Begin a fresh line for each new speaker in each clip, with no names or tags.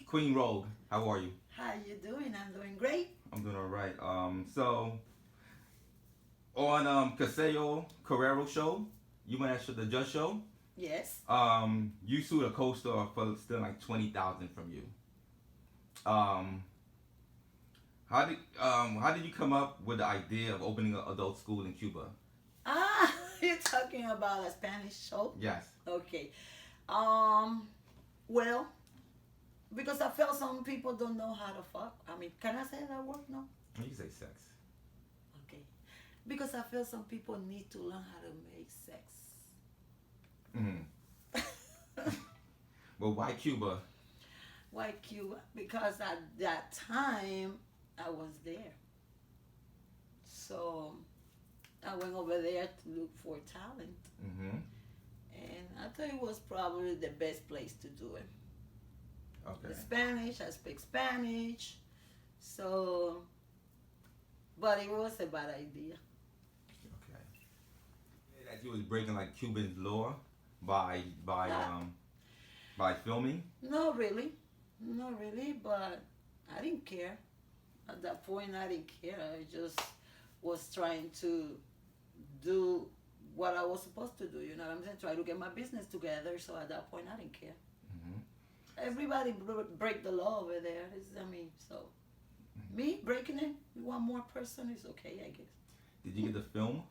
Queen Rogue, how are you?
How you doing? I'm doing great.
I'm doing all right. So on Caseo Carrero show, you went at the Just show.
Yes.
You sued a co-star for stealing like 20,000 from you. Um, how did you come up with the idea of opening an adult school in Cuba?
Ah, you're talking about a Spanish show?
Yes.
Okay. Um, well, because I felt some people don't know how to fuck. I mean, can I say that word? No?
You can say sex.
Okay. Because I feel some people need to learn how to make sex.
Well, why Cuba?
Why Cuba? Because at that time, I was there. So I went over there to look for talent.
Mm-hmm.
And I thought it was probably the best place to do it.
Okay.
Spanish, I speak Spanish. So, but it was a bad idea.
Okay. That you was breaking like Cuban law by by
Yeah.
um by filming.
Not really. Not really, but I didn't care. At that point, I didn't care. I just was trying to do what I was supposed to do. You know what I'm saying? Try to get my business together. So at that point, I didn't care.
Mm-hmm.
Everybody break the law over there. I mean, so me breaking it, one more person is okay, I guess.
Did you get the film?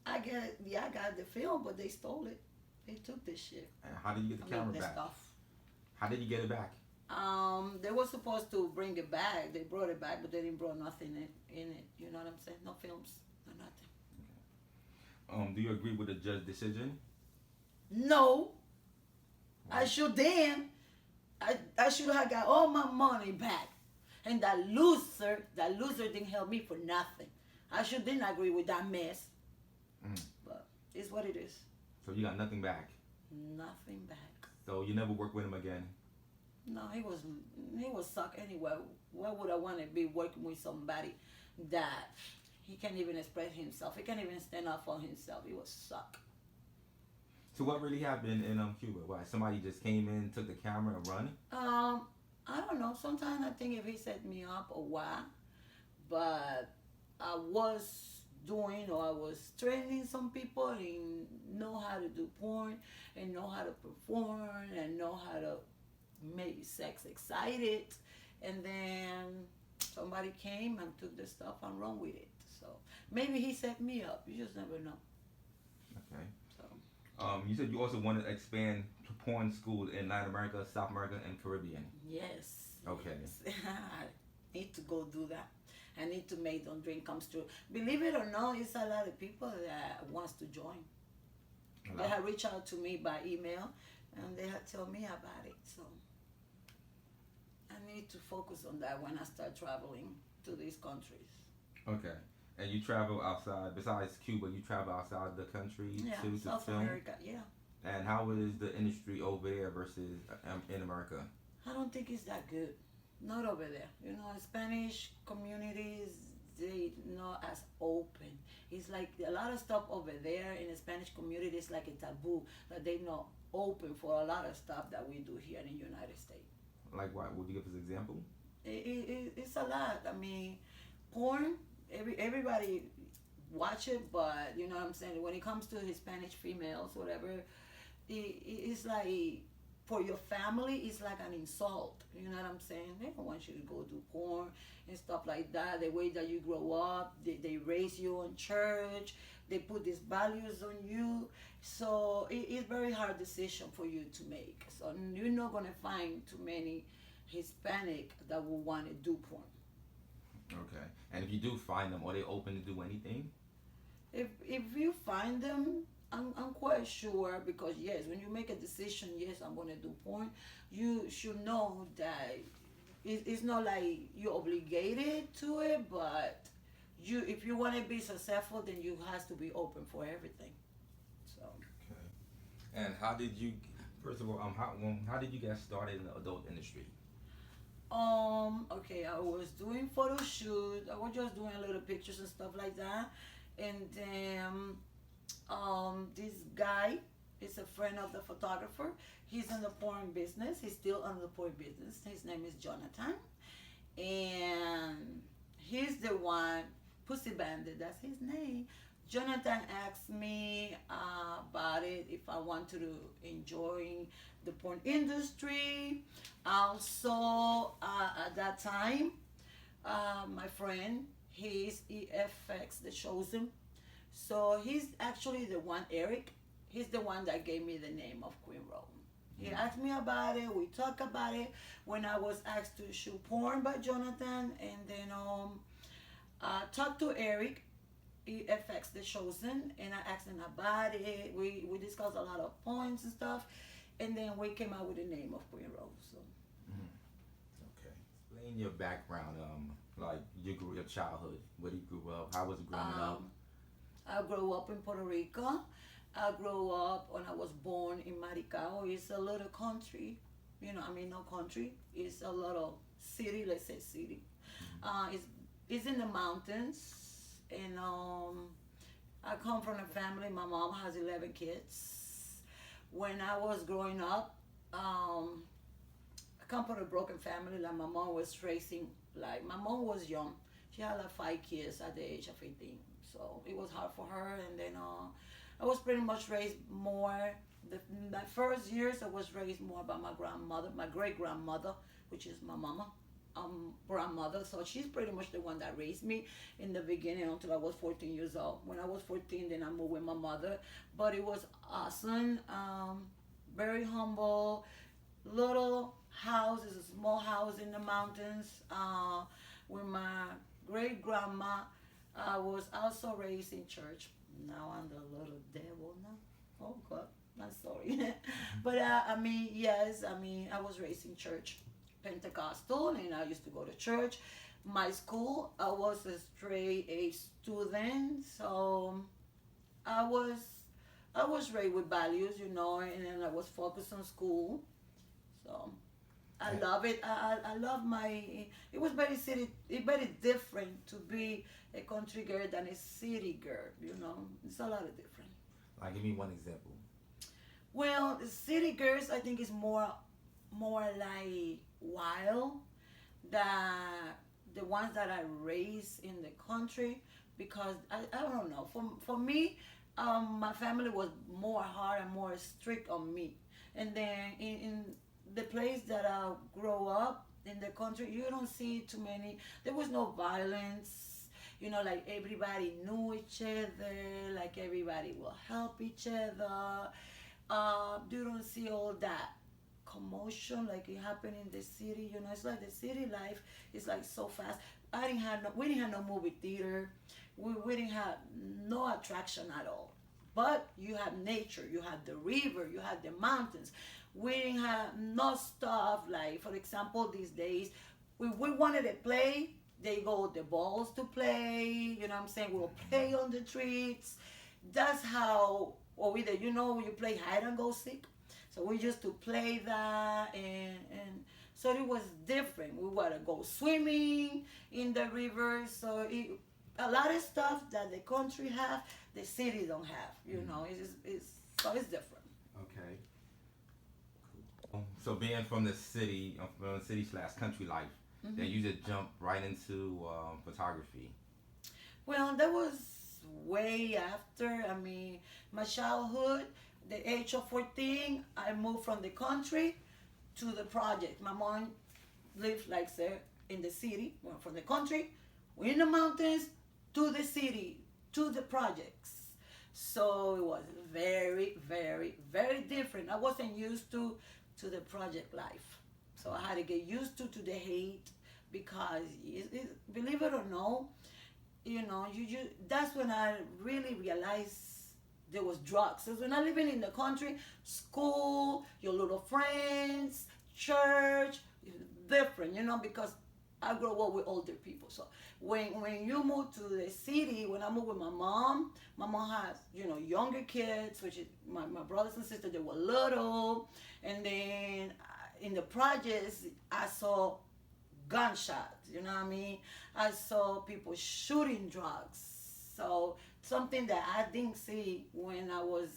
I got the film, but they stole it. They took this shit.
And how did you get the
I
camera
mean, the
back?
stuff.
How did you get it back?
They were supposed to bring it back. They brought it back, but they didn't bring nothing in it. You know what I'm saying? No films, no nothing.
Do you agree with the judge decision?
No,
Why?
I should then. I should have got all my money back. And that loser didn't help me for nothing. I should didn't agree with that mess.
Mm.
But it's what it is.
So you got nothing back.
Nothing back.
So you never work with him again.
No, he was suck anyway. Why would I want to be working with somebody that he can't even express himself? He can't even stand up for himself. He was suck.
So what really happened in Cuba? Why somebody just came in, took the camera, and run?
I don't know. Sometimes I think if he set me up or what, but I was doing or I was training some people and know how to do porn and know how to perform and know how to make sex excited, and then somebody came and took the stuff and run with it. So maybe he set me up. You just never know.
Okay.
So
You said you also want to expand porn school in Latin America, South America, and Caribbean.
yes.
Okay.
Yes. I need to go do that. I need to make them dream comes true. Believe it or not, it's a lot of people that wants to join. They have reached out to me by email and they have told me about it. So I need to focus on that when I start traveling to these countries.
Okay. And you travel outside, besides Cuba, you travel outside the country
Yeah,
too to
South
film?
America, yeah.
And how is the industry over there versus in America?
I don't think it's that good. Not over there. You know, Spanish communities, they not as open. It's like a lot of stuff over there in the Spanish community is like a taboo that they not open for a lot of stuff that we do here in the United States.
Like what? Would you give us an example?
It's a lot. I mean, porn, everybody watch it, but you know what I'm saying? When it comes to Hispanic females, whatever, it's like for your family, it's like an insult. You know what I'm saying? They don't want you to go do porn and stuff like that. The way that you grow up, they raise you in church, they put these values on you. So it's very hard decision for you to make. So you're not gonna find too many Hispanic that will want to do porn.
Okay. And if you do find them, are they open to do anything?
If you find them, I'm quite sure because yes, when you make a decision, yes, I'm gonna do porn, you should know that it's not like you're obligated to it, but you if you want to be successful, then you has to be open for everything. So
Okay. And how did you, first of all, how did you get started in the adult industry?
okay, I was doing photo shoot. I was just doing little pictures and stuff like that, and then this guy is a friend of the photographer. He's in the porn business. He's still in the porn business. His name is Jonathan, and he's the one. Pussy Bandit, that's his name. Jonathan asked me about it if I want to enjoy the porn industry. Also, at that time, my friend, he's EFX, the chosen. So he's actually the one, Eric. He's the one that gave me the name of Queen Rose. He asked me about it. We talked about it when I was asked to shoot porn by Jonathan, and then talked to Eric, EFX the chosen, and I asked him about it. We discussed a lot of points and stuff, and then we came out with the name of Queen Rose. So.
Okay. Explain your background, like your childhood, where you grew up, how was it growing up?
I grew up in Puerto Rico. I grew up when I was born in Maricao. It's a little country, no country. It's a little city, let's say city. It's in the mountains, and I come from a family. My mom has 11 kids. When I was growing up, I come from a broken family. Like my mom was raising, like my mom was young. She had like 5 kids at the age of 18, so it was hard for her. And then I was pretty much raised more. My first years, I was raised more by my grandmother, my great grandmother, which is my mama. Grandmother, so she's pretty much the one that raised me in the beginning until I was 14 years old. When I was 14, then I moved with my mother, but it was awesome. Very humble, little house. It's a small house in the mountains. With my great grandma, I was also raised in church. Now I'm the little devil now. Oh God, I'm sorry. But yes, I was raised in church. Pentecostal, and I used to go to church. My school, I was a straight A student, so I was raised with values, and then I was focused on school. So I love it. I love it was very different to be a country girl than a city girl, It's a lot of different.
Like, give me one example.
Well, the city girls, I think, is more like wild than the ones that I raised in the country, because I don't know, for me, my family was more hard and more strict on me. And then in the place that I grew up in the country, you don't see too many. There was no violence. Like everybody knew each other, like everybody will help each other. You don't see all that commotion like it happened in the city. It's like the city life is like so fast. We didn't have no movie theater. We didn't have no attraction at all. But you had nature, you had the river, you had the mountains. We didn't have no stuff like, for example, these days, we wanted to play. They go the balls to play. You know what I'm saying? We'll play on the streets. That's how, or either you play hide and go seek. So we used to play that, and so it was different. We want to go swimming in the river. So a lot of stuff that the country have, the city don't have. So it's different.
Okay. Cool. So being from the city, slash country life, then you just jump right into photography.
Well, that was way after. My childhood, the age of 14, I moved from the country to the project. My mom lived, like say, in the city. Well, from the country, we're in the mountains, to the city, to the projects. So it was very, very, very different. I wasn't used to the project life. So I had to get used to the hate, because believe it or no, that's when I really realized there was drugs. So when I living in the country, school, your little friends, church, different, because I grew up with older people. So when you move to the city, when I moved with my mom has, younger kids, which is my brothers and sisters, they were little. And then in the projects, I saw gunshots, you know what I mean? I saw people shooting drugs. So something that I didn't see when I was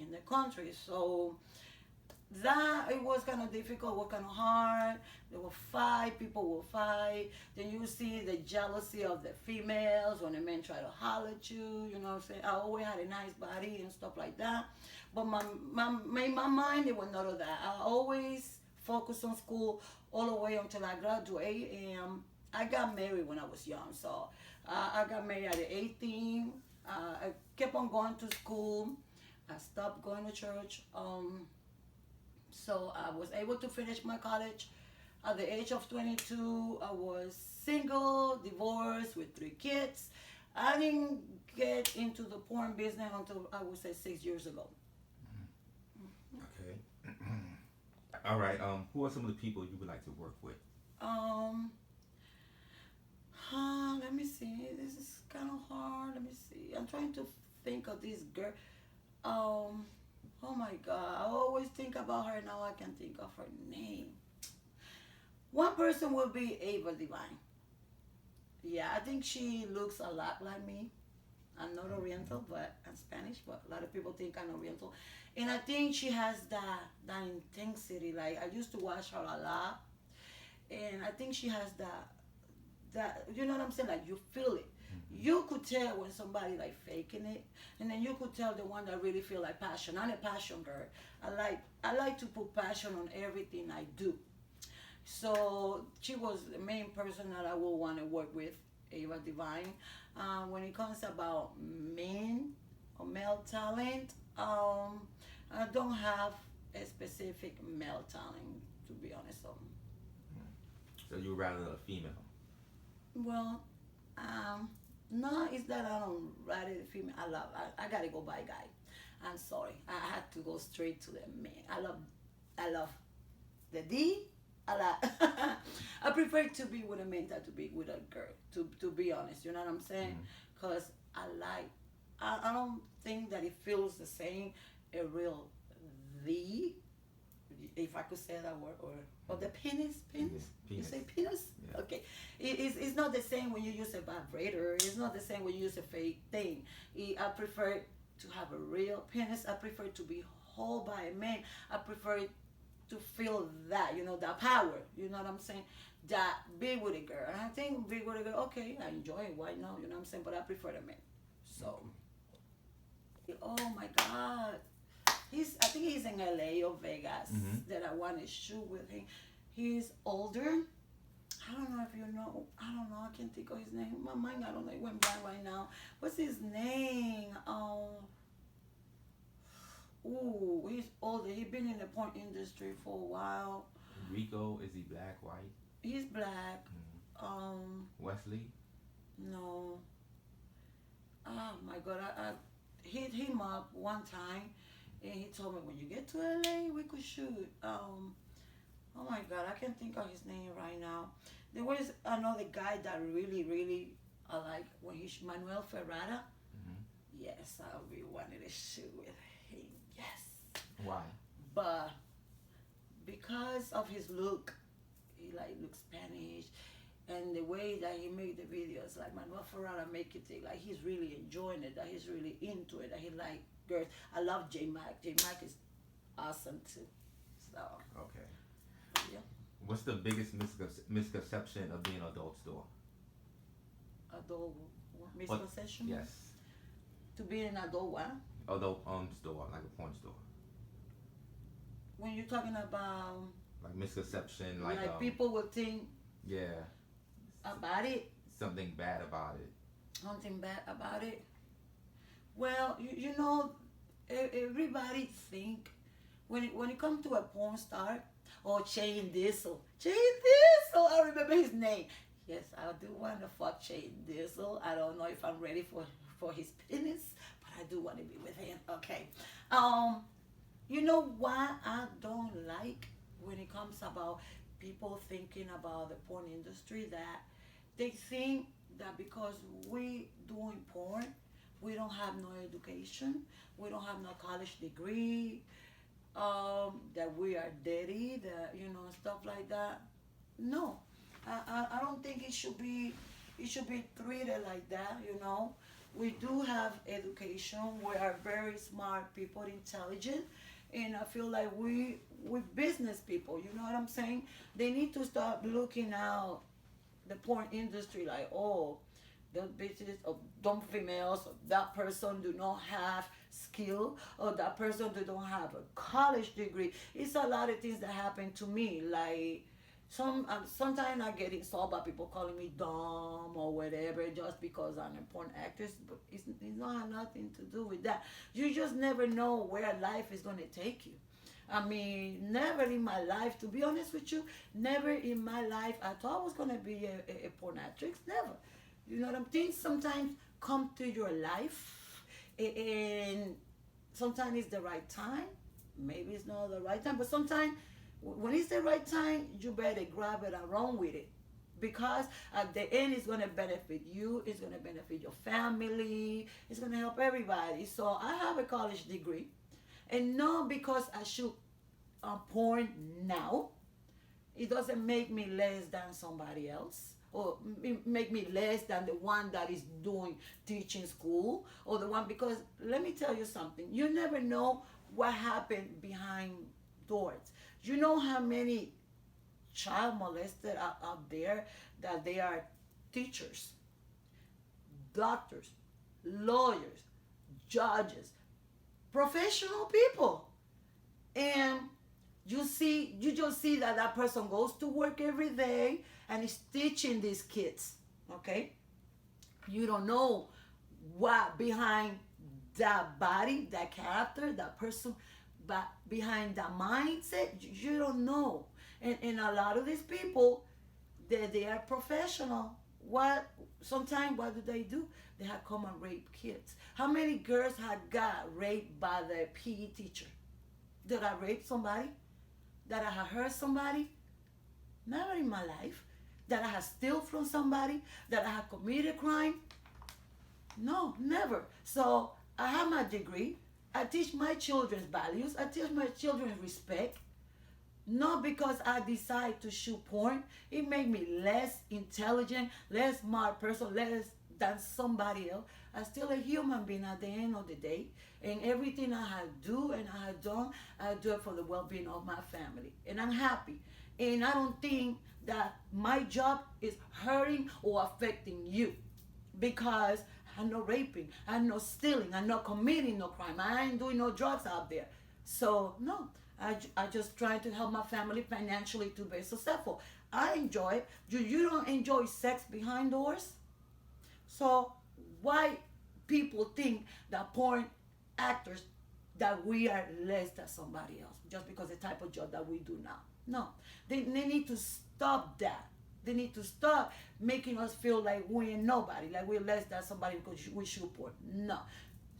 in the country. So that it was kind of difficult, was kind of hard. There were fight, people will fight. Then you see the jealousy of the females when the men try to holler at you. You know what I'm saying? I always had a nice body and stuff like that. But my mind, it was none of that. I always focused on school all the way until I graduated. And I got married when I was young. So I got married at 18. I kept on going to school. I stopped going to church. So I was able to finish my college. At the age of 22, I was single, divorced with 3 kids. I didn't get into the porn business until I would say 6 years ago.
Okay. All right. Who are some of the people you would like to work with?
Let me see. This is kind of hard. Let me see. I'm trying to think of this girl. Oh my God. I always think about her. Now I can think of her name. One person will be Ava Divine. Yeah, I think she looks a lot like me. I'm not Oriental, but I'm Spanish, but a lot of people think I'm Oriental. And I think she has that intensity. Like, I used to watch her a lot. And I think she has that, you know what I'm saying? Like, you feel it. You could tell when somebody like faking it, and then you could tell the one that really feel like passion. I'm a passion girl. I like to put passion on everything I do. So she was the main person that I would want to work with, Ava Divine. When it comes about men or male talent, I don't have a specific male talent, to be honest.
So you would rather a female?
Well, no, it's that I don't rather the female. I gotta go by guy. I'm sorry. I had to go straight to the man. I love the D. I prefer to be with a man than to be with a girl. To be honest, you know what I'm saying? Because I don't think that it feels the same a real the, if I could say that word, or the penis. You say penis?
Yeah.
Okay. It's not the same when you use a vibrator. It's not the same when you use a fake thing. I prefer to have a real penis. I prefer to be held by a man. I prefer to feel that, that power. You know what I'm saying? That be with a girl. And I think be with a girl, okay, I enjoy it. Why not? You know what I'm saying? But I prefer the man. So, oh my God. I think he's in LA or Vegas that I want to shoot with him. He's older. I don't know if you know. I don't know. I can't think of his name. My mind, I don't know. It went blank right now. What's his name? Ooh, he's older. He's been in the porn industry for a while.
Rico, is he black, white?
He's black.
Wesley?
No. Oh my God. I hit him up one time, and he told me, when you get to LA, we could shoot. Oh my God, I can't think of his name right now. There was another guy that really, really I like when Manuel Ferrara. Yes, I really wanted to shoot with him. Yes.
Why?
But because of his look, he looks Spanish, and the way that he made the videos, like Manuel Ferrara make it think like he's really enjoying it, that he's really into it, that he like girls. I love J Mac. J Mac is awesome too. So.
Okay.
Yeah.
What's the biggest misconception of being an adult store?
Adult misconception?
Yes.
To be an adult what?
Adult store, like a porn store.
When you're talking about
like misconception, like
people will think about it.
Something bad about it.
Something bad about it. Well, you know, everybody think when it comes to a porn star or Shane Diesel. I remember his name. Yes, I do want to fuck Shane Diesel. I don't know if I'm ready for his penis, but I do want to be with him. Okay. You know what I don't like when it comes about people thinking about the porn industry, that they think that because we doing porn, we don't have no education, we don't have no college degree, that we are dirty, that stuff like that. No, I don't think it should be treated like that. we do have education. We are very smart people, intelligent, and I feel like we business people. You know what I'm saying? They need to start looking out the porn industry like, oh, those bitches or dumb females, or that person do not have skill, or that person do not have a college degree. It's a lot of things that happen to me. Like sometimes I get insulted by people calling me dumb or whatever just because I'm a porn actress, but it's not have nothing to do with that. You just never know where life is gonna take you. I mean, never in my life, to be honest with you, never in my life I thought I was gonna be a porn actress. Never. You know what I'm saying? Sometimes come to your life, and sometimes it's the right time. Maybe it's not the right time, but sometimes when it's the right time, you better grab it and run with it. Because at the end, it's going to benefit you, it's going to benefit your family, it's going to help everybody. So I have a college degree, and not because I shoot porn now, it doesn't make me less than somebody else, or make me less than the one that is doing teaching school, or the one, because let me tell you something, you never know what happened behind doors. You know how many child molested are out there that they are teachers, doctors, lawyers, judges, professional people, and you just see that that person goes to work every day and is teaching these kids. Okay, you don't know what behind that body, that character, that person, but behind that mindset, you don't know. And a lot of these people, they are professional. What sometimes what do? They have come and rape kids. How many girls had got raped by their PE teacher? Did I rape somebody? That I have hurt somebody? Never in my life. That I have stolen from somebody? That I have committed a crime? No, never. So I have my degree. I teach my children values. I teach my children respect. Not because I decide to shoot porn. It make me less intelligent, less smart person, less than somebody else. I'm still a human being at the end of the day. And everything I have do and I have done, I do it for the well-being of my family. And I'm happy. And I don't think that my job is hurting or affecting you. Because I'm not raping, I'm not stealing, I'm not committing no crime, I ain't doing no drugs out there. So, no, I just trying to help my family financially to be successful. I enjoy it. You don't enjoy sex behind doors? So, why people think that porn actors, that we are less than somebody else just because the type of job that we do now? No, they need to stop that. They need to stop making us feel like we ain't nobody, like we're less than somebody because we shoot porn. No.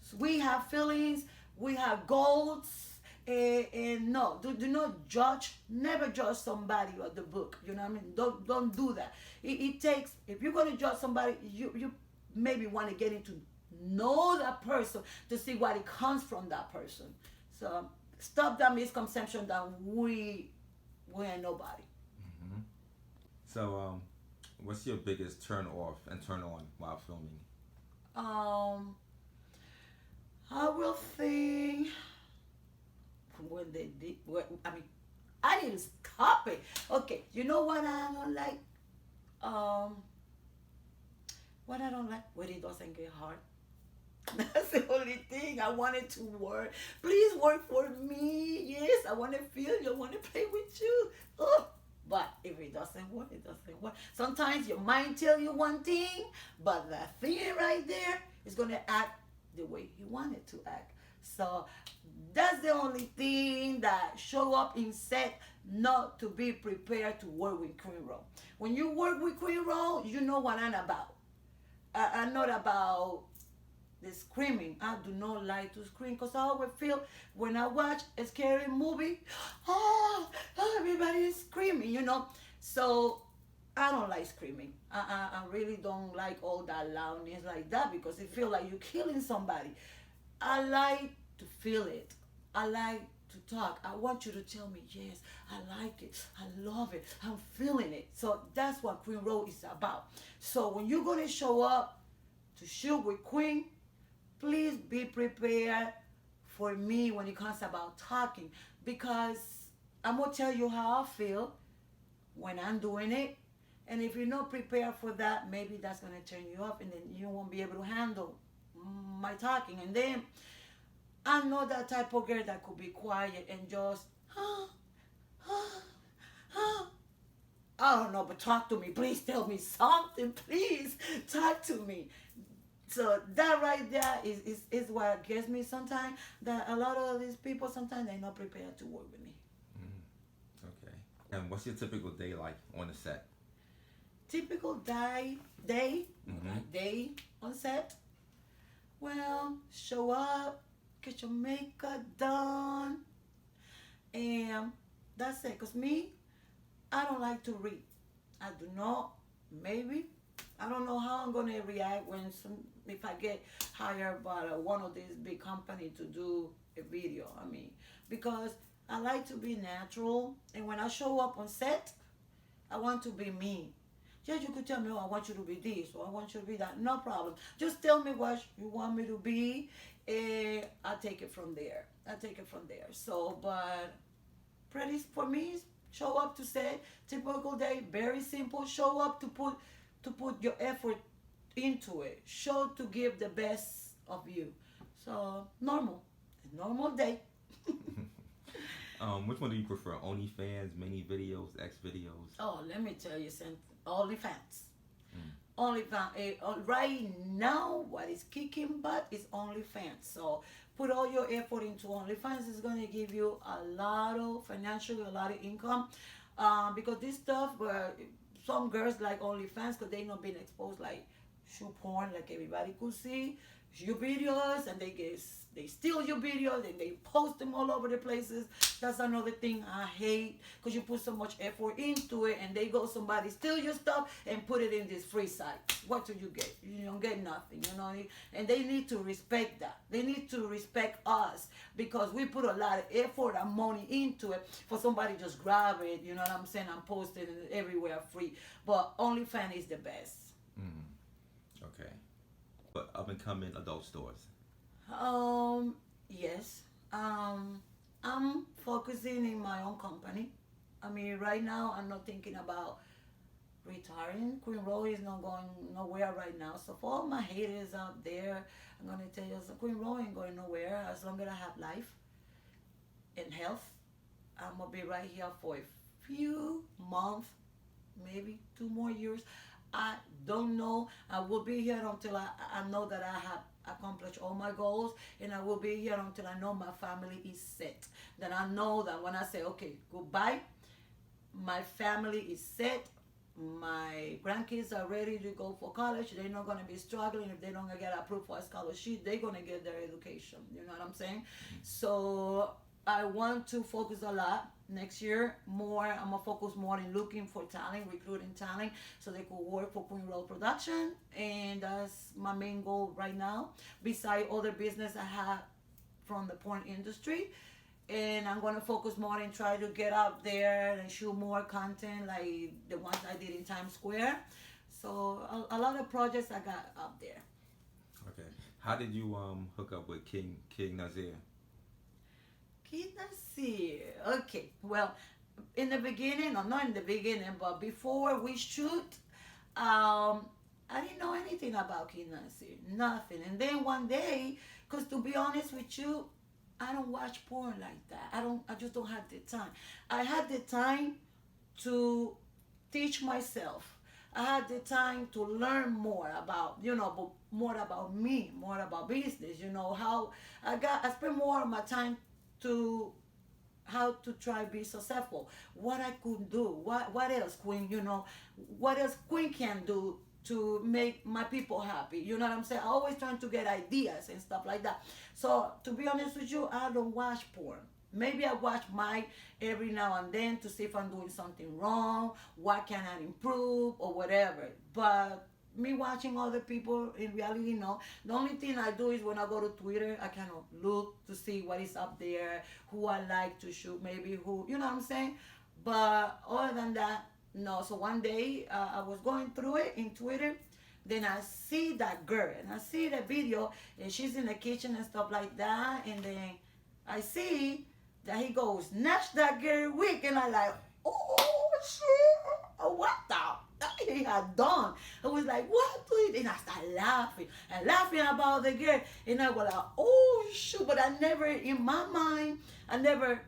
So we have feelings, we have goals, and no, do not judge, never judge somebody or the book. You know what I mean? Don't do that. It takes, if you're going to judge somebody, you maybe want to get into know that person to see what it comes from that person. So stop that misconception that we ain't nobody.
Mm-hmm. So, what's your biggest turn off and turn on while filming?
I will think when they did. I mean, I didn't stop it. Okay, you know what I don't like? What I don't like when it doesn't get hard. That's the only thing I wanted to work. Please work for me. Yes, I want to feel you. I want to play with you. Oh. But if it doesn't work, it doesn't work. Sometimes your mind tell you one thing, but that thing right there is going to act the way you want it to act. So that's the only thing that show up in set, not to be prepared to work with Queen Roll. When you work with Queen Roll, you know what I'm about. I'm not about the screaming. I do not like to scream because I always feel when I watch a scary movie, oh, everybody is screaming, you know. So I don't like screaming. I really don't like all that loudness like that because it feels like you're killing somebody. I like to feel it. I like to talk. I want you to tell me, yes, I like it. I love it. I'm feeling it. So that's what Queen Roll is about. So when you're going to show up to shoot with Queen, please be prepared for me when it comes about talking, because I'm gonna tell you how I feel when I'm doing it. And if you're not prepared for that, maybe that's gonna turn you off, and then you won't be able to handle my talking. And then I'm not that type of girl that could be quiet and just I don't know, but talk to me. Please tell me something. Please talk to me. So that right there is what gets me sometimes. That a lot of these people sometimes they're not prepared to work with me.
Okay. And what's your typical day like on the set?
Typical day on set. Well, show up, get your makeup done, and that's it. Cause me, I don't like to read. I do not. Maybe I don't know how I'm gonna react if I get hired by one of these big companies to do a video. I mean, because I like to be natural, and when I show up on set, I want to be me. Yes, you could tell me, oh, I want you to be this, or I want you to be that. No problem. Just tell me what you want me to be, and I'll take it from there. So, but pretty for me, show up to set, typical day, very simple. Show up to put your effort into it. Show to give the best of you. So normal day.
Which one do you prefer? OnlyFans, mini videos, X videos?
Oh, let me tell you something. OnlyFans. OnlyFans. Right now, what is kicking butt is OnlyFans. So put all your effort into OnlyFans. Is going to give you a lot of financially, a lot of income. Because this stuff, some girls like OnlyFans because they not been exposed like shoe porn, like everybody could see your videos, and they steal your videos and they post them all over the places. That's another thing I hate, because you put so much effort into it and somebody steal your stuff and put it in this free site. What do you get? You don't get nothing, you know. And they need to respect that. They need to respect us, because we put a lot of effort and money into it for somebody just grab it, you know what I'm saying, and post it everywhere free. But OnlyFans is the best.
Okay. But up and coming adult stores.
Yes. I'm focusing in my own company. I mean, right now I'm not thinking about retiring. Queen Row is not going nowhere right now. So for all my haters out there, I'm gonna tell you, so Queen Row ain't going nowhere as long as I have life and health. I'm gonna be right here for a few months, maybe 2 more years. I don't know. I will be here until I know that I have accomplished all my goals, and I will be here until I know my family is set. Then I know that when I say, okay, goodbye, my family is set. My grandkids are ready to go for college. They're not going to be struggling if they don't get approved for a scholarship. They're going to get their education. You know what I'm saying? So I want to focus a lot next year more. I'm gonna focus more in looking for talent, recruiting talent, so they could work for Queen Roll Production, and that's my main goal right now. Besides other business I have from the porn industry, and I'm gonna focus more and try to get out there and shoot more content like the ones I did in Times Square. So a lot of projects I got up there.
Okay. How did you hook up with King Nazir?
Okay, well, in the beginning, or not in the beginning, but before we shoot, I didn't know anything about Kid Nasir, nothing. And then one day, because to be honest with you, I don't watch porn like that. I just don't have the time. I had the time to teach myself. I had the time to learn more about, more about me, more about business, how I spent more of my time to how to try be successful, what I could do, what else Queen, what else Queen can do to make my people happy. You know what I'm saying? I always trying to get ideas and stuff like that. So to be honest with you, I don't watch porn. Maybe I watch mine every now and then to see if I'm doing something wrong, what can I improve or whatever. But me watching other people, in reality, no. The only thing I do is when I go to Twitter, I kind of look to see what is up there, who I like to shoot, maybe who, you know what I'm saying? But other than that, no. So one day I was going through it in Twitter. Then I see that girl and I see the video and she's in the kitchen and stuff like that. And then I see that he goes, snatch that girl wig. And I like, oh shit, what the he had done. I was like, what do you? And I started laughing and laughing about the girl. And I was like, oh shoot. But I never, in my mind, I never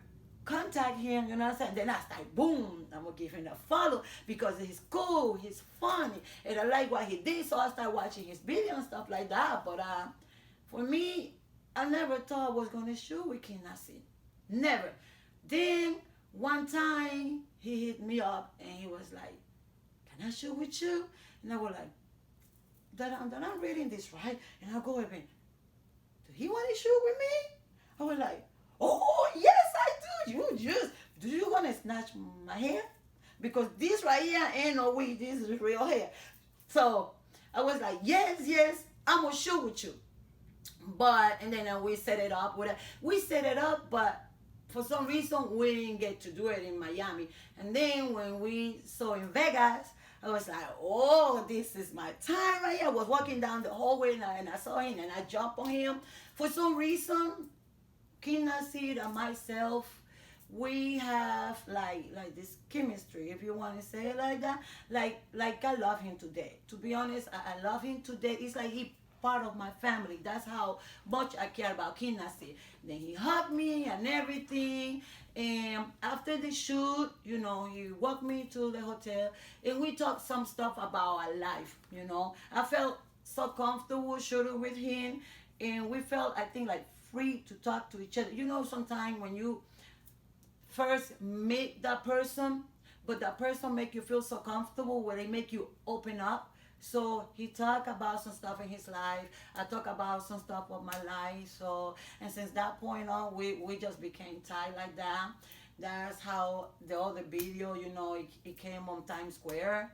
contact him, you know what I'm saying? Then I start, boom, I'm gonna give him a follow because he's cool, he's funny, and I like what he did, so I start watching his video and stuff like that. But for me, I never thought I was gonna shoot with Kinasi. Never. Then one time he hit me up and he was like, can I shoot with you? And I was like, that I'm reading this right? And I go over, do he want to shoot with me? I was like, oh yes I do. Do you wanna snatch my hair? Because this right here ain't no wig, this is real hair. So I was like, yes, I'm gonna shoot with you. But and then we set it up. We set it up, but for some reason we didn't get to do it in Miami. And then when we saw in Vegas, I was like, oh, this is my time right here. I was walking down the hallway and I saw him and I jumped on him. For some reason, Kinasi and myself, we have like this chemistry, if you want to say it like that. Like I love him today. To be honest, I love him today. It's like he part of my family. That's how much I care about Kinasi. Then he hugged me and everything. And after the shoot, you know, he walked me to the hotel and we talked some stuff about our life, you know. I felt so comfortable shooting with him and we felt, I think, like free to talk to each other. You know, sometimes when you first meet that person, but that person make you feel so comfortable where they make you open up. So he talked about some stuff in his life. I talk about some stuff of my life. So, and since that point on, we just became tight like that. That's how the other video, you know, it came on Times Square.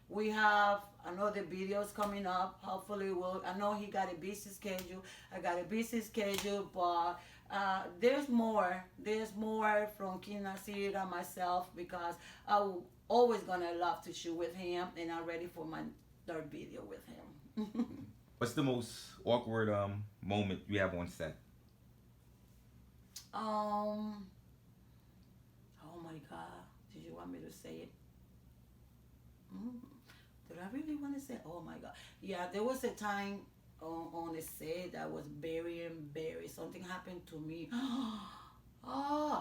We have another videos coming up. Hopefully, I know he got a busy schedule. I got a busy schedule, but there's more. There's more from Kinasi and myself because I always gonna love to shoot with him, and I'm ready for my third video with him.
What's the most awkward moment you have on set?
Oh my God! Did you want me to say it? Did I really want to say? Oh my God! Yeah, there was a time on the set that was very embarrassed. Something happened to me.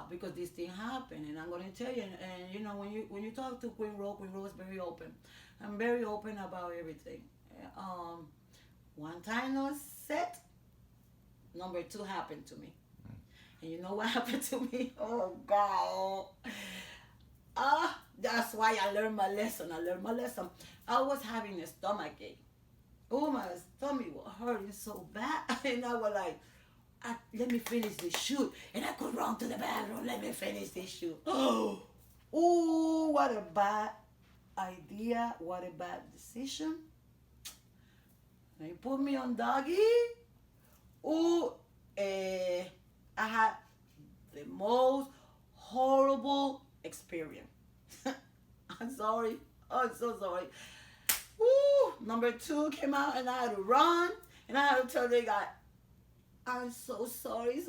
Because this thing happened, and I'm gonna tell you. And you know, when you talk to Queen Rose is very open. I'm very open about everything. One time on set, number 2 happened to me, and you know what happened to me? Oh God! That's why I learned my lesson. I was having a stomach ache. Oh, my stomach was hurting so bad, and I was like, let me finish this shoot. And I could run to the bathroom, let me finish this shoot. Oh, what a bad idea. What a bad decision. They put me on doggy. I had the most horrible experience. I'm sorry. Oh, I'm so sorry. Number 2 came out and I had to run. And I had to tell the guy, I'm so sorry.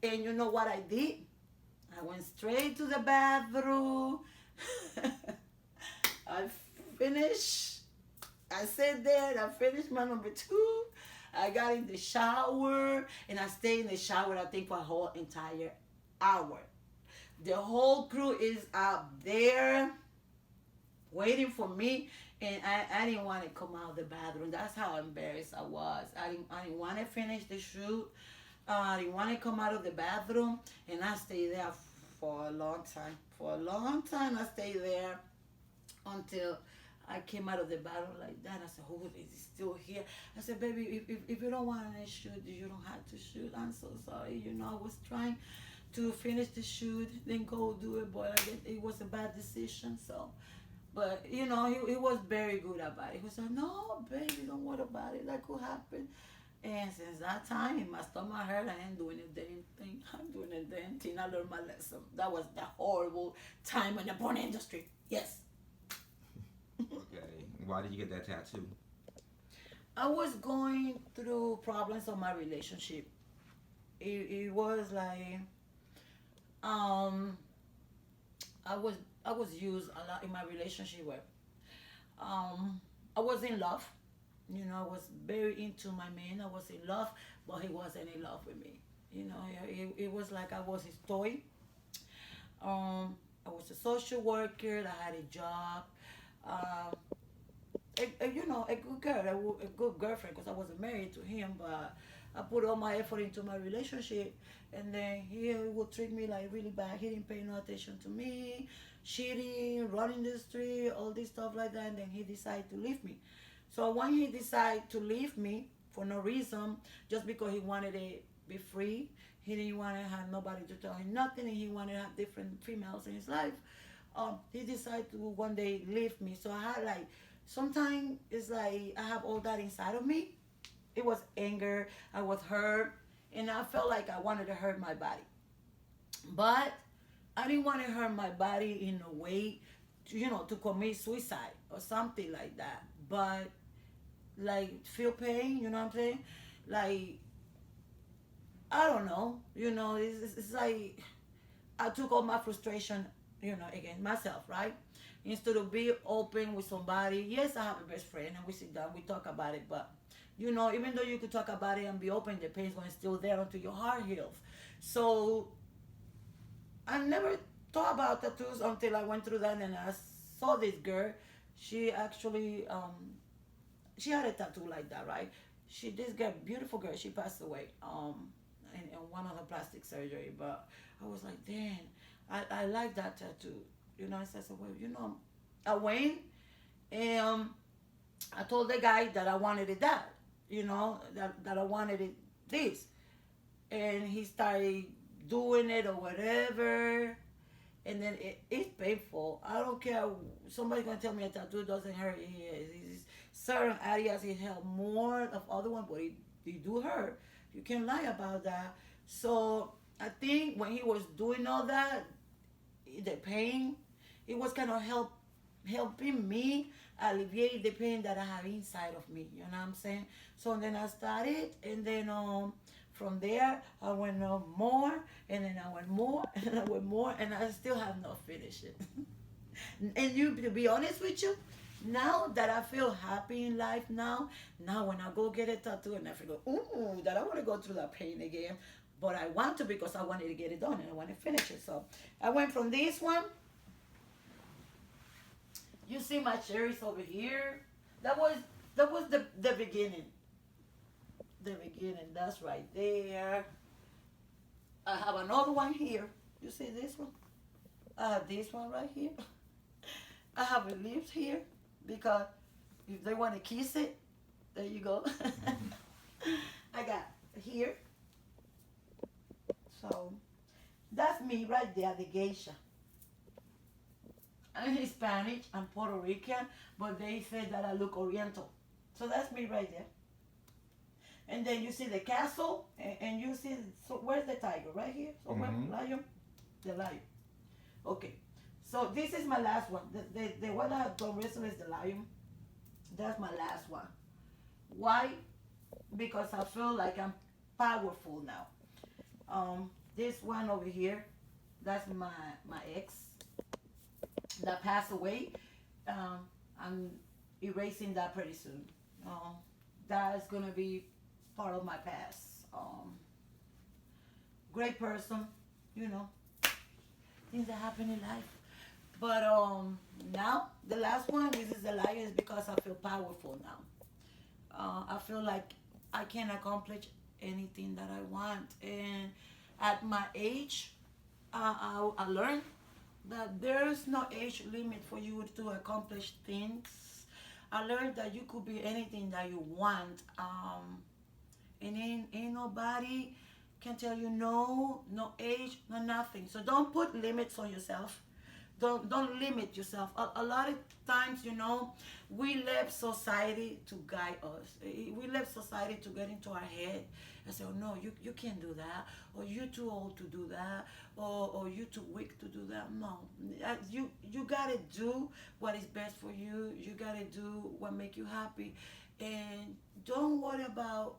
And you know what I did? I went straight to the bathroom. I finished. I sat there and I finished my number 2. I got in the shower and I stayed in the shower, I think, for a whole entire hour. The whole crew is out there waiting for me, and I didn't want to come out of the bathroom. That's how embarrassed I was. I didn't want to finish the shoot. I didn't want to come out of the bathroom, and I stayed there for a long time. For a long time, I stayed there until I came out of the bathroom like that. I said, "Oh, is he still here?" I said, "Baby, if you don't want to shoot, you don't have to shoot. I'm so sorry. You know, I was trying to finish the shoot, then go do it, but it was a bad decision." So, but you know, he was very good about it. He was like, "No, baby, don't worry about it. That could happen." And since that time, my stomach hurt. I ain't doing a damn thing. I'm doing a damn thing. I learned my lesson. That was the horrible time in the porn industry. Yes.
Okay. why did you get that tattoo?
I was going through problems on my relationship. It was like um I was I was used a lot in my relationship where um I was in love. You know, I was very into my man. I was in love, but he wasn't in love with me. You know, it was like I was his toy. I was a social worker. I had a job. Um, you know, a good girl, a good girlfriend, because I wasn't married to him, but I put all my effort into my relationship, and then he would treat me like really bad. He didn't pay no attention to me, cheating, running the street, all this stuff like that, and then he decided to leave me. So when he decided to leave me for no reason, just because he wanted to be free, he didn't want to have nobody to tell him nothing, and he wanted to have different females in his life. He decided to one day leave me. So I had like, sometimes it's like I have all that inside of me. It was anger, I was hurt, and I felt like I wanted to hurt my body. But I didn't want to hurt my body in a way, to, you know, to commit suicide or something like that. But like feel pain, you know what I'm saying? Like, I don't know, you know, it's like I took all my frustration, you know, against myself, right? Instead of being open with somebody. Yes, I have a best friend and we sit down, we talk about it, but you know, even though you could talk about it and be open, the pain's going to still there until your heart heals. So I never thought about tattoos until I went through that and I saw this girl. She actually, she had a tattoo like that, right? This girl, beautiful girl, she passed away. In one of the plastic surgery, but I was like, damn, I like that tattoo. You know, I said, so well, you know, I went and I told the guy that I wanted it that, you know, that I wanted it this. And he started doing it or whatever. And then it's painful. I don't care. Somebody's going to tell me a tattoo doesn't hurt. It's certain areas it hurt more of other one, but it do hurt. You can't lie about that. So I think when he was doing all that, the pain, it was kind of helping me alleviate the pain that I have inside of me. You know what I'm saying? So then I started, and then from there I went more, and then I went more, and I went more, and I still have not finished it. And you, to be honest with you, now that I feel happy in life now when I go get a tattoo and I feel, ooh, that I want to go through that pain again. But I want to because I wanted to get it done and I want to finish it. So I went from this one. You see my cherries over here. That was the beginning. The beginning. That's right there. I have another one here. You see this one? I have this one right here. I have a lips here because if they want to kiss it, there you go. I got here. So that's me right there, the geisha. I'm Hispanic, I'm Puerto Rican, but they say that I look Oriental. So that's me right there. And then you see the castle, and you see, so where's the tiger? Right here? So where, lion? The lion. Okay. So this is my last one. The one I have done recently is the lion. That's my last one. Why? Because I feel like I'm powerful now. This one over here, that's my ex that passed away. I'm erasing that pretty soon. That's gonna be part of my past. Great person, you know, things that happen in life. But now the last one, this is the lion, is because I feel powerful now. I feel like I can accomplish anything that I want, and at my age, I learned that there's no age limit for you to accomplish things. I learned that you could be anything that you want, and ain't nobody can tell you no, no age, no nothing. So don't put limits on yourself. Don't limit yourself. A lot of times, you know, we let society to guide us. We let society to get into our head and say, oh no, you can't do that, or you're too old to do that, or you're too weak to do that. No, you gotta do what is best for you. You gotta do what make you happy, and don't worry about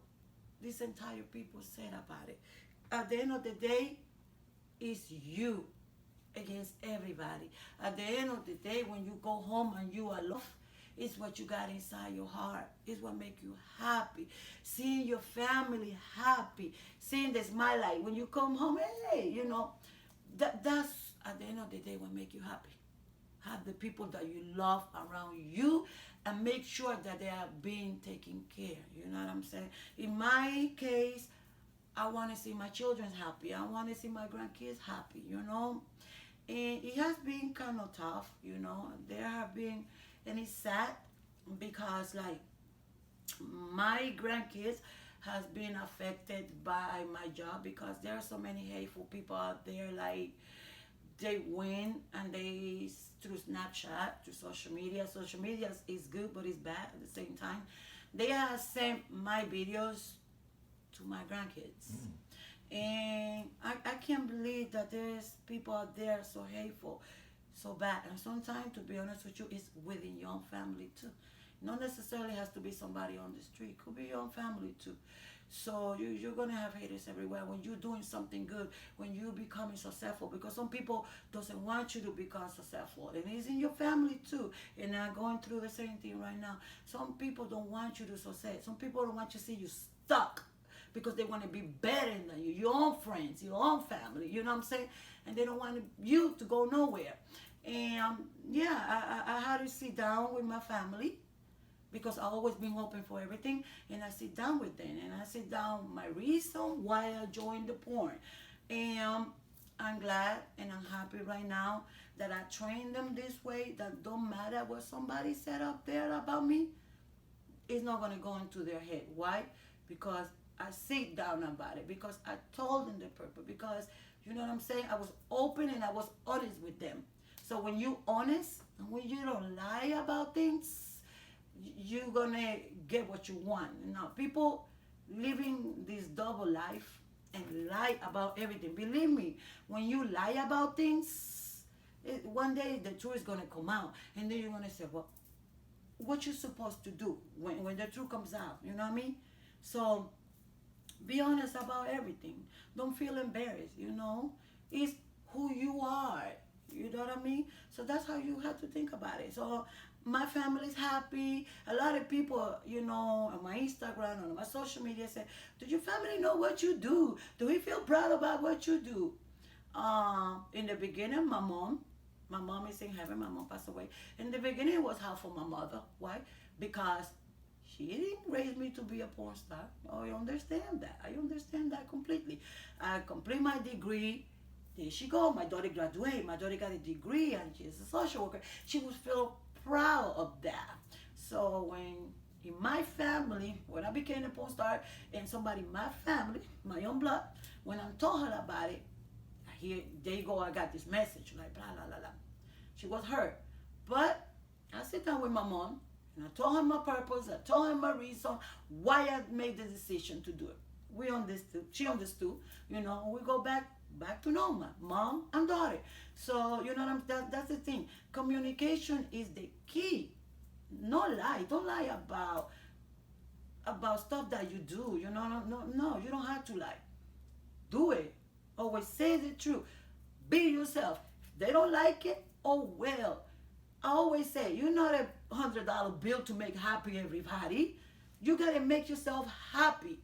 this entire people said about it. At the end of the day, it's you against everybody. At the end of the day, when you go home and you are loved, it's what you got inside your heart. It's what make you happy. Seeing your family happy, seeing the smile like when you come home, hey, that's at the end of the day what make you happy. Have the people that you love around you and make sure that they are being taken care. You know what I'm saying? In my case, I want to see my children happy. I want to see my grandkids happy. And it has been kind of tough. There have been, and it's sad because, like, my grandkids has been affected by my job because there are so many hateful people out there. Like, they win and they through Snapchat, through social media. Social media is good, but it's bad at the same time. They have sent my videos to my grandkids. And I can't believe that there's people out there so hateful, so bad. And sometimes, to be honest with you, it's within your own family too. Not necessarily has to be somebody on the street. Could be your own family too. So you're gonna have haters everywhere when you're doing something good, when you're becoming successful. Because some people doesn't want you to become successful, and it's in your family too. And I'm going through the same thing right now. Some people don't want you to succeed. Some people don't want to see you stuck because they want to be better than you, your own friends, your own family. You know what I'm saying? And they don't want you to go nowhere. And yeah, I had to sit down with my family because I always been open for everything, and I sit down with them and I sit down my reason why I joined the porn. And I'm glad and I'm happy right now that I trained them this way, that don't matter what somebody said up there about me, it's not gonna go into their head. Why? Because I sit down about it, because I told them the purpose, because you know what I'm saying, I was open and I was honest with them. So when you honest and when you don't lie about things, you're gonna get what you want. Now people living this double life and lie about everything. Believe me, when you lie about things, one day the truth is gonna come out, and then you're gonna say, well, what you supposed to do when the truth comes out? You know what I mean? So be honest about everything. Don't feel embarrassed. It's who you are. You know what I mean? So that's how you have to think about it. So my family's happy. A lot of people, on my Instagram, on my social media say, do your family know what you do? Do we feel proud about what you do? In the beginning, my mom is in heaven. My mom passed away. In the beginning, it was hard for my mother. Why? Because she didn't raise me to be a porn star. I understand that. I understand that completely. I complete my degree. There she go. My daughter graduated. My daughter got a degree and she's a social worker. She would feel proud of that. So when in my family, when I became a porn star, and somebody in my family, my own blood, when I told her about it, there you go, I got this message, like blah, blah, blah, blah. She was hurt. But I sit down with my mom, and I told her my purpose, I told her my reason, why I made the decision to do it. We understood, she understood, we go back to normal, mom and daughter. So, that's the thing. Communication is the key. No lie. Don't lie about stuff that you do. No, you don't have to lie. Do it. Always say the truth. Be yourself. If they don't like it, oh well. I always say, you're not a $100 bill to make happy everybody. You gotta make yourself happy.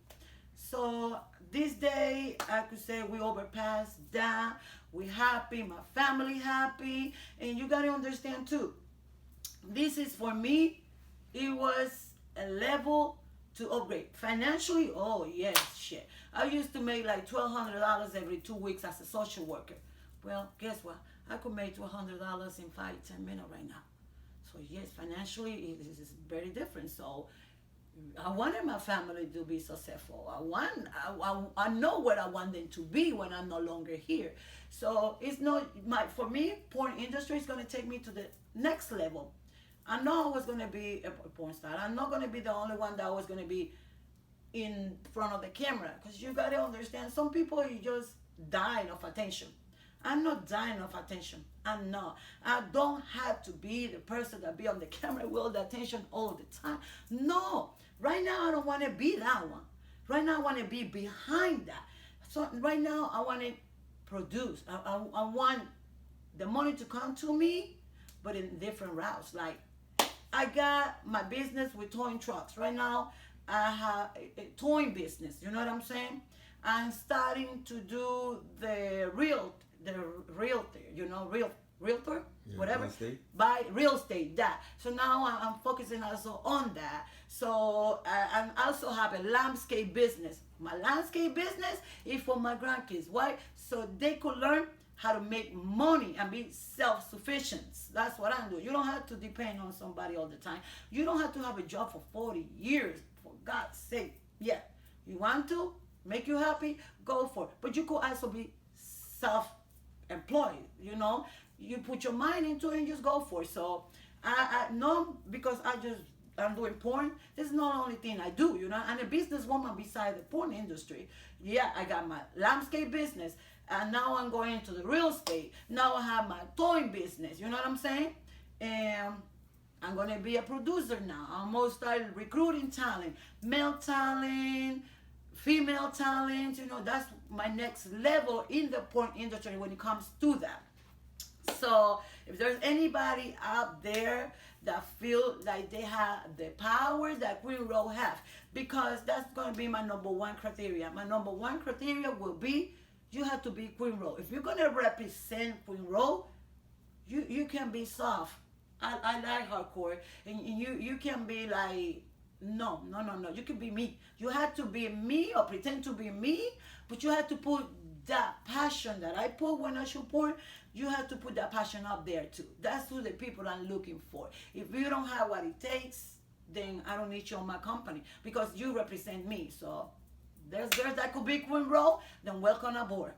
So this day, I could say we overpassed that. We happy, my family happy, and you gotta understand too. This is for me. It was a level to upgrade financially. Oh yes, shit. I used to make like $1,200 every 2 weeks as a social worker. Well, guess what? I could make $1,200 in 5-10 minutes right now. So yes, financially it is very different. So I wanted my family to be successful. I know what I want them to be when I'm no longer here. So it's not for me, porn industry is gonna take me to the next level. I know I was gonna be a porn star. I'm not gonna be the only one that was gonna be in front of the camera. Because you gotta understand, some people you just dying of attention. I'm not dying of attention. I'm not. I don't have to be the person that be on the camera with all the attention all the time. No. Right now, I don't want to be that one. Right now, I want to be behind that. So right now, I want to produce. I want the money to come to me, but in different routes. Like, I got my business with towing trucks. Right now, I have a towing business. You know what I'm saying? I'm starting to do the realtor, realtor,
Yeah,
whatever,
real estate.
buy real estate, that. So now I'm focusing also on that. So I also have a landscape business. My landscape business is for my grandkids. Why? So they could learn how to make money and be self-sufficient. That's what I'm doing. You don't have to depend on somebody all the time. You don't have to have a job for 40 years, for God's sake. Yeah, you want to make you happy, go for it. But you could also be self-employed, you know. You put your mind into it and just go for it. So I know, because I'm doing porn. This is not the only thing I do, you know. I'm a businesswoman beside the porn industry. Yeah, I got my landscape business, and now I'm going into the real estate. Now I have my towing business. You know what I'm saying? And I'm gonna be a producer now. I'm gonna start recruiting talent, male talent, female talent. You know, that's my next level in the porn industry when it comes to that. So if there's anybody out there that feel like they have the power that Queen Row have, because that's going to be my number one criteria. My number one criteria will be, you have to be Queen Row. If you're going to represent Queen Row, you can be soft. I like hardcore, and you can be like, no. You can be me. You have to be me or pretend to be me, but you have to put that passion that I put when I shoot porn. You have to put that passion up there too. That's who the people I'm looking for. If you don't have what it takes, then I don't need you on my company, because you represent me. So there's girls that could be Queen Row, then welcome aboard.